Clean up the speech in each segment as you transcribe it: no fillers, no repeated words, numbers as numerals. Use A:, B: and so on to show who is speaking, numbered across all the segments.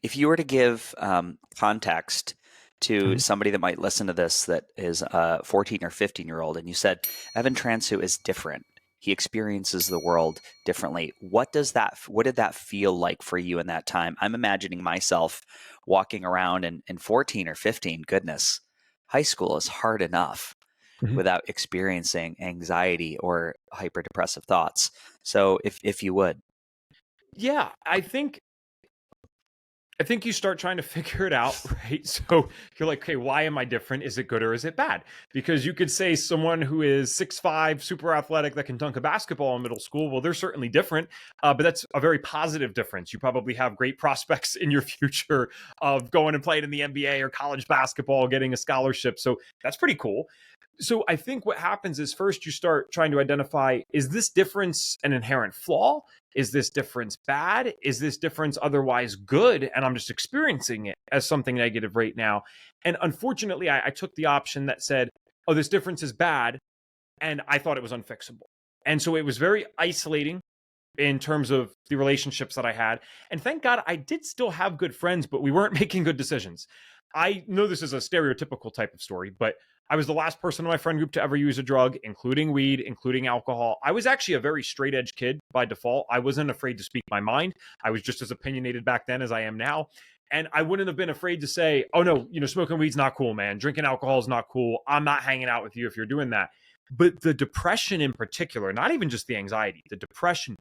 A: if you were to give context to
B: Mhm.
A: somebody that might listen to this that is a 14 or 15-year-old, and you said Evan Transo is different. He experiences the world differently. What did that feel like for you in that time? I'm imagining myself walking around in 14 or 15. Goodness, high school is hard enough
B: Mhm.
A: without experiencing anxiety or hyperdepressive thoughts. So if you would.
B: Yeah, I think you start trying to figure it out, right? So you're like, okay, why am I different? Is it good or is it bad? Because you could say someone who is 6'5", super athletic, that can dunk a basketball in middle school, well, they're certainly different, but that's a very positive difference. You probably have great prospects in your future of going and playing in the NBA or college basketball, getting a scholarship. So that's pretty cool. So I think what happens is first you start trying to identify, is this difference an inherent flaw? Is this difference bad? Is this difference otherwise good? And I'm just experiencing it as something negative right now. And unfortunately, I took the option that said, oh, this difference is bad. And I thought it was unfixable. And so it was very isolating in terms of the relationships that I had. And thank God I did still have good friends, but we weren't making good decisions. I know this is a stereotypical type of story, but I was the last person in my friend group to ever use a drug, including weed, including alcohol. I was actually a very straight edge kid by default. I wasn't afraid to speak my mind. I was just as opinionated back then as I am now. And I wouldn't have been afraid to say, oh no, smoking weed's not cool, man. Drinking alcohol is not cool. I'm not hanging out with you if you're doing that. But the depression in particular, not even just the anxiety, the depression,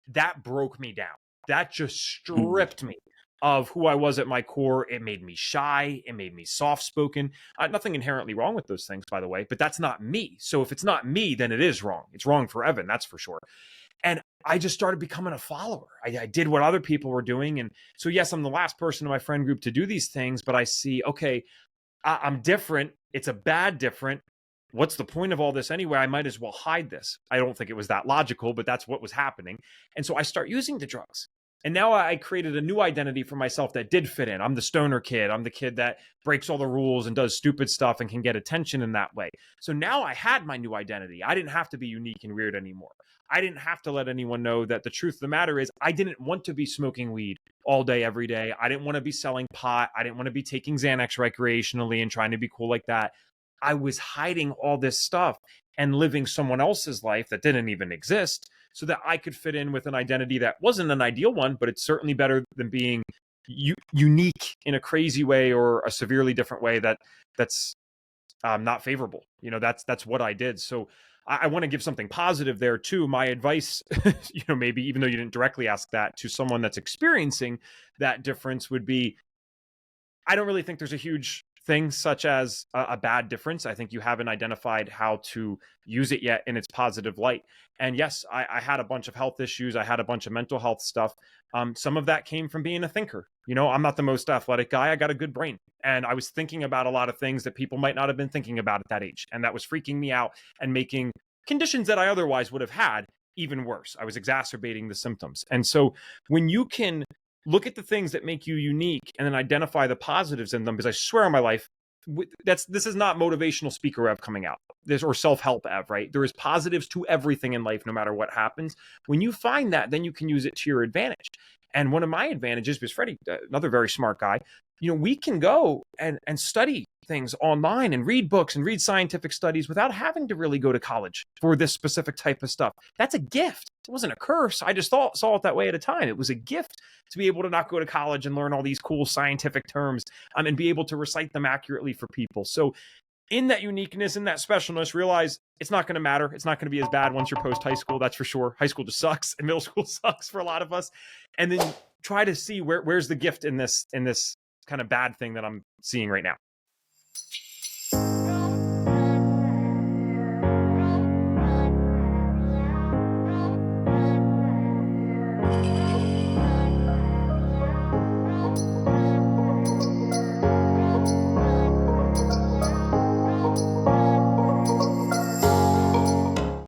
B: that broke me down. That just
A: Mm.
B: stripped me of who I was at my core. It made me shy. It made me soft spoken. Nothing inherently wrong with those things, by the way, but that's not me. So if it's not me, then it is wrong. It's wrong for Evan, that's for sure. And I just started becoming a follower. I did what other people were doing. And so, yes, I'm the last person in my friend group to do these things, but I see, okay, I'm different. It's a bad different. What's the point of all this anyway? I might as well hide this. I don't think it was that logical, but that's what was happening. And so I start using the drugs. And now I created a new identity for myself that did fit in. I'm the stoner kid. I'm the kid that breaks all the rules and does stupid stuff and can get attention in that way. So now I had my new identity. I didn't have to be unique and weird anymore. I didn't have to let anyone know that the truth of the matter is I didn't want to be smoking weed all day, every day. I didn't want to be selling pot. I didn't want to be taking Xanax recreationally and trying to be cool like that. I was hiding all this stuff and living someone else's life that didn't even exist so that I could fit in with an identity that wasn't an ideal one, but it's certainly better than being unique in a crazy way or a severely different way that's not favorable. That's what I did. So I want to give something positive there too. My advice, maybe even though you didn't directly ask that, to someone that's experiencing that difference would be, I don't really think there's a huge thing such as a bad difference. I think you haven't identified how to use it yet in its positive light. And yes, I had a bunch of health issues. I had a bunch of mental health stuff. Some of that came from being a thinker. I'm not the most athletic guy. I got a good brain. And I was thinking about a lot of things that people might not have been thinking about at that age. And that was freaking me out and making conditions that I otherwise would have had even worse. I was exacerbating the symptoms. And so when you can look at the things that make you unique and then identify the positives in them, because I swear on my life, this is not motivational speaker Ev coming out, this or self-help Ev, right? There is positives to everything in life no matter what happens. When you find that, then you can use it to your advantage. And one of my advantages was Freddie, another very smart guy, we can go and study things online and read books and read scientific studies without having to really go to college for this specific type of stuff. That's a gift. It wasn't a curse. I just saw it that way at a time. It was a gift to be able to not go to college and learn all these cool scientific terms and be able to recite them accurately for people. So in that uniqueness, in that specialness, realize it's not going to matter. It's not going to be as bad once you're post high school. That's for sure. High school just sucks and middle school sucks for a lot of us. And then try to see where's the gift in this kind of bad thing that I'm seeing right now.